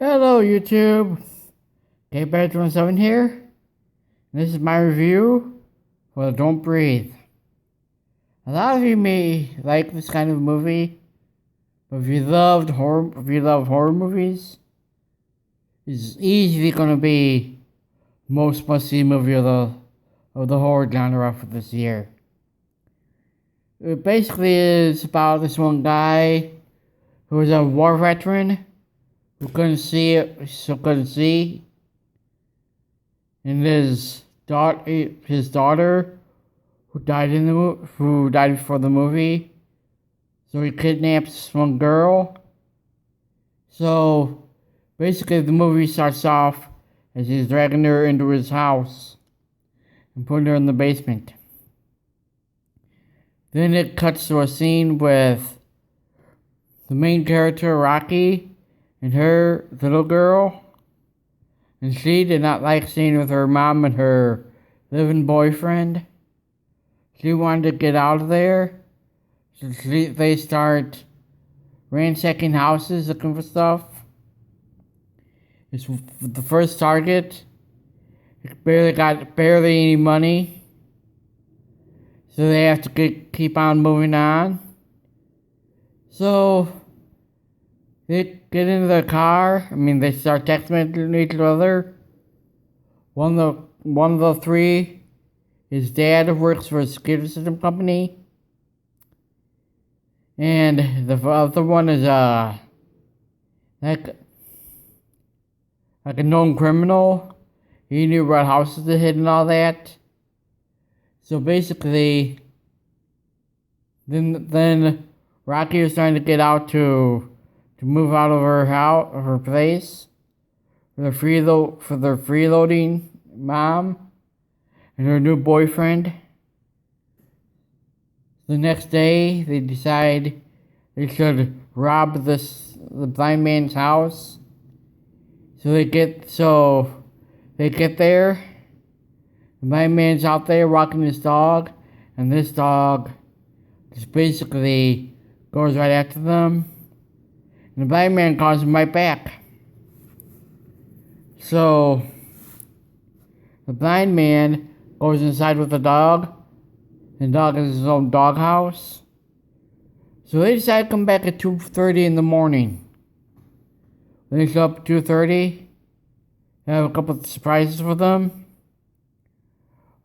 Hello, YouTube. K-Bad27 here. This is my review for Don't Breathe. A lot of you may like this kind of movie, but if you love horror movies, it's easily going to be most must-see movie of the horror genre for this year. It basically is about this one guy who was a war veteran who couldn't see, and his daughter who died before the movie. So he kidnaps one girl. So basically, the movie starts off as he's dragging her into his house and putting her in the basement. Then it cuts to a scene with the main character, Rocky, and her little girl. And she did not like staying with her mom and her living boyfriend. She wanted to get out of there. So they start ransacking houses looking for stuff. It's the first target. It barely any money. So they have to keep on moving on. So they get into their car. They start texting each other. One of the three, his dad works for a security system company. And the other one is like a known criminal. He knew what houses to hit and all that. So basically, then Rocky was trying to get out to move out of her place for the freeloading mom and her new boyfriend. The next day, they decide they should rob the blind man's house. So they get there. The blind man's out there walking his dog, and this dog just basically goes right after them. And the blind man calls him right back. So the blind man goes inside with the dog. The dog has his own doghouse. So they decide to come back at 2:30 in the morning. When they show up at 2:30, they have a couple of surprises for them.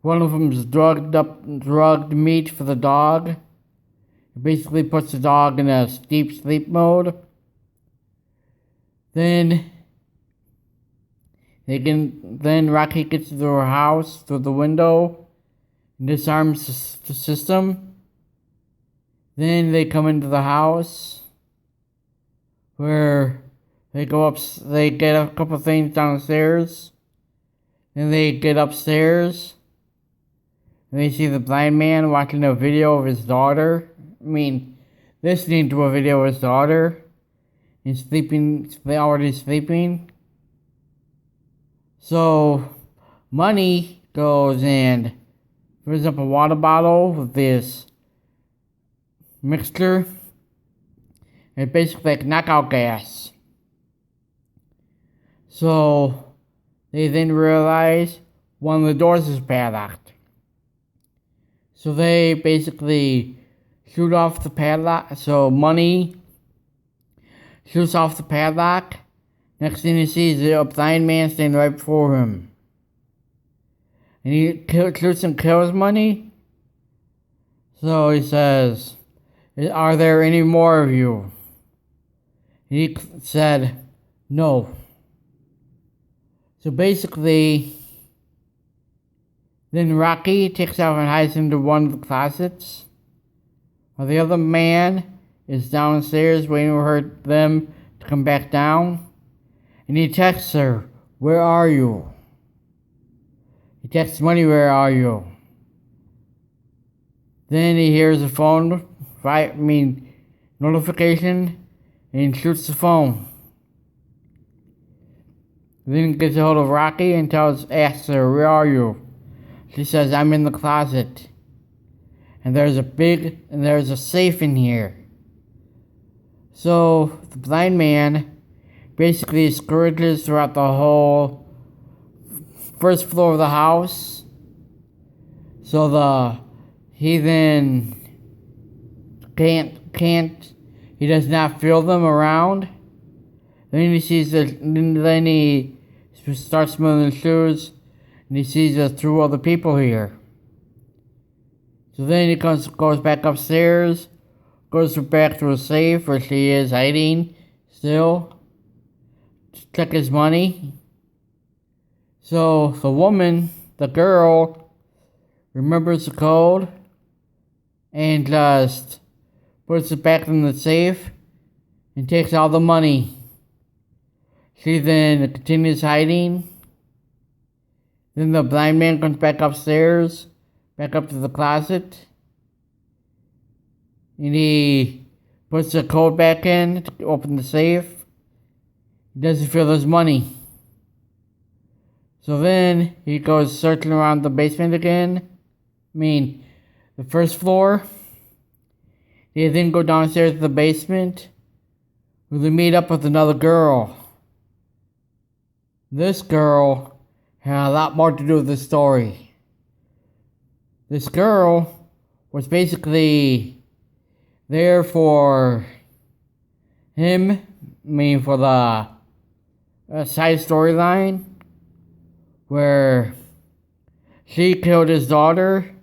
One of them is drugged meat for the dog. It basically puts the dog in a deep sleep mode. Then Rocky gets to her house through the window and disarms the system. Then they come into the house where they get a couple things downstairs. Then they get upstairs and they see the blind man watching a video of his daughter. Listening to a video of his daughter and already sleeping. So Money goes and fills up a water bottle with this mixture. It's basically like knockout gas. So they then realize one of the doors is padlocked. So they basically shoot off the padlock. So Money shoots off the padlock. Next thing he sees is a blind man standing right before him. And he shoots and kills Money. So he says, "Are there any more of you?" And he said, "No." So basically, then Rocky takes off and hides into one of the closets, while the other man is downstairs waiting for them to come back down. And he texts her, "Where are you?" He texts Money, "Where are you?" Then he hears a phone notification and he shoots the phone. Then he gets a hold of Rocky and asks her, "Where are you?" She says, "I'm in the closet. And there's a safe in here." So the blind man basically scourges throughout the whole first floor of the house. So he then he does not feel them around. Then he starts smelling the shoes, and he sees there's two other people here. So then he goes back upstairs, goes back to a safe where she is hiding still, to check his money. So the woman, the girl, remembers the code and just puts it back in the safe and takes all the money. She then continues hiding. Then the blind man comes back upstairs, back up to the closet, and he puts the code back in to open the safe. He doesn't feel his money. So then he goes searching around the basement again. The first floor. They then go downstairs to the basement, where they meet up with another girl. This girl had a lot more to do with the story. This girl was basically there for him, for the side storyline, where she killed his daughter,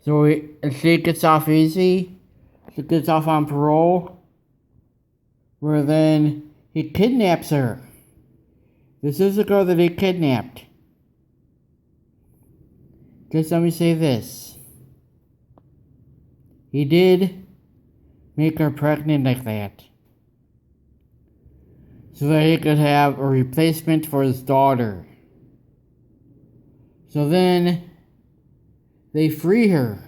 so she gets off easy. She gets off on parole, where then he kidnaps her. This is the girl that he kidnapped. Just let me say this. He did make her pregnant like that, so that he could have a replacement for his daughter. So then they free her.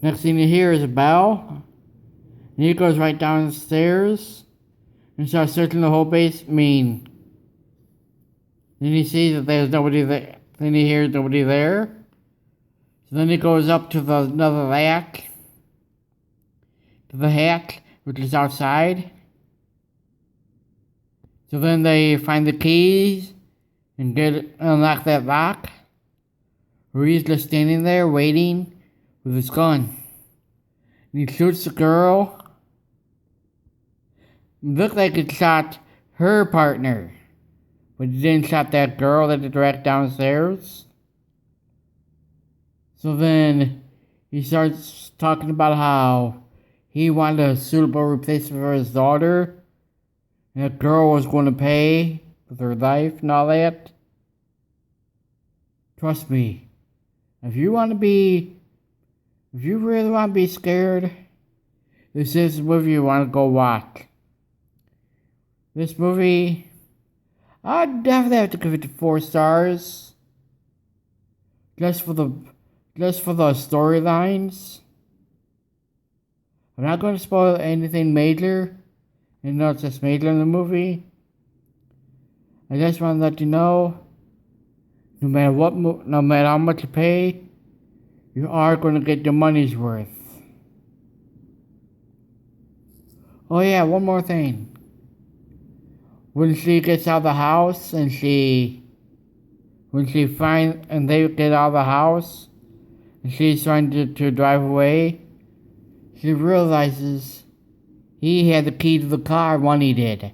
Next thing you hear is a bell, and he goes right downstairs and starts searching the whole base. Then he sees that there's nobody there. Then he hears nobody there. So then he goes up to another rack, to the hatch, which is outside. So then they find the keys and unlock that lock, where he's just standing there waiting with his gun. And he shoots the girl. It looked like it shot her partner, but he didn't shot that girl that is direct downstairs. So then he starts talking about how he wanted a suitable replacement for his daughter, and that girl was going to pay with her life and all that. Trust me, if you really want to be scared, this is a movie you want to go watch. This movie, I'd definitely have to give it 4 stars. Just for the storylines. I'm not going to spoil anything major. You know, it's just major in the movie. I just want to let you know, no matter how much you pay, you are going to get your money's worth. Oh yeah, one more thing. When she gets out of the house and they get out of the house and she's trying to drive away, she realizes he had the key to the car, Money did.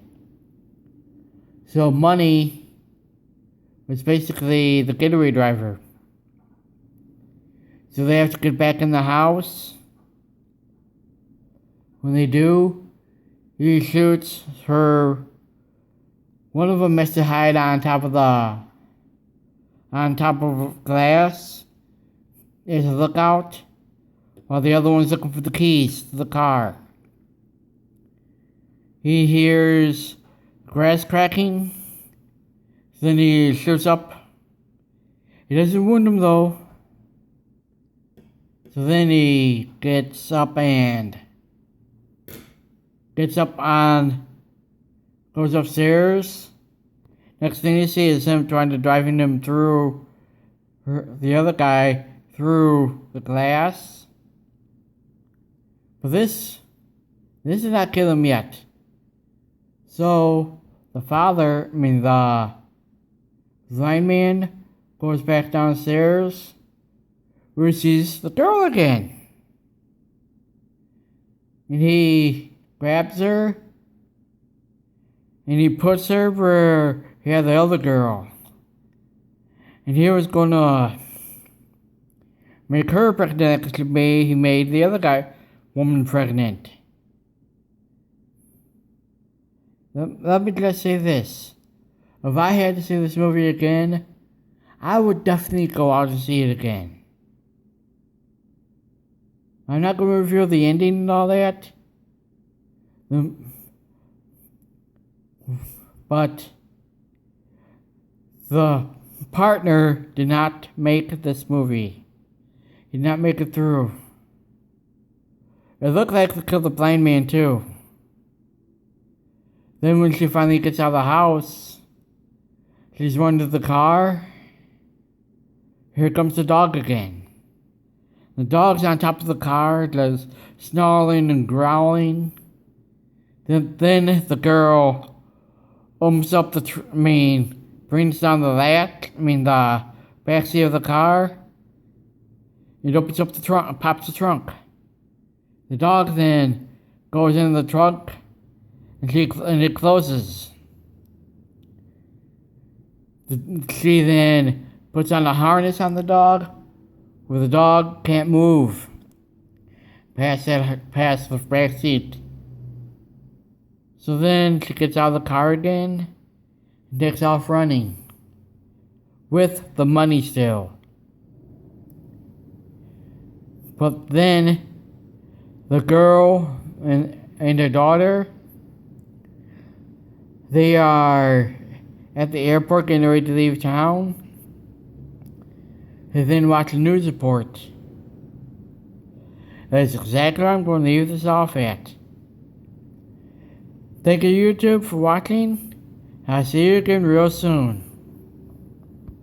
So Money was basically the getaway driver. So they have to get back in the house. When they do, he shoots her. One of them has to hide on top of glass. There's a lookout, while the other one's looking for the keys to the car. He hears grass cracking, so then he shoots up. He doesn't wound him though. So then he goes upstairs. Next thing you see is him driving him through the other guy through the glass. But this did not kill him yet. So the father, the blind man, goes back downstairs where he sees the girl again. And he grabs her and he puts her where he had the other girl. And he was gonna make her pregnant because he made the other woman pregnant. Let me just say this. If I had to see this movie again, I would definitely go out and see it again. I'm not going to reveal the ending and all that. But the partner did not make this movie. He did not make it through. It looked like they killed the blind man too. Then when she finally gets out of the house, she's running to the car. Here comes the dog again. The dog's on top of the car, just snarling and growling. Then the girl opens up brings down the backseat of the car. It opens up the trunk and pops the trunk. The dog then goes in the trunk and it closes. She then puts on a harness on the dog where the dog can't move past the back seat. So then she gets out of the car again and takes off running with the money still. But then the girl and her daughter, they are at the airport getting ready to leave town. They then watch a news report. That's exactly where I'm going to leave this off at. Thank you, YouTube, for watching. I'll see you again real soon.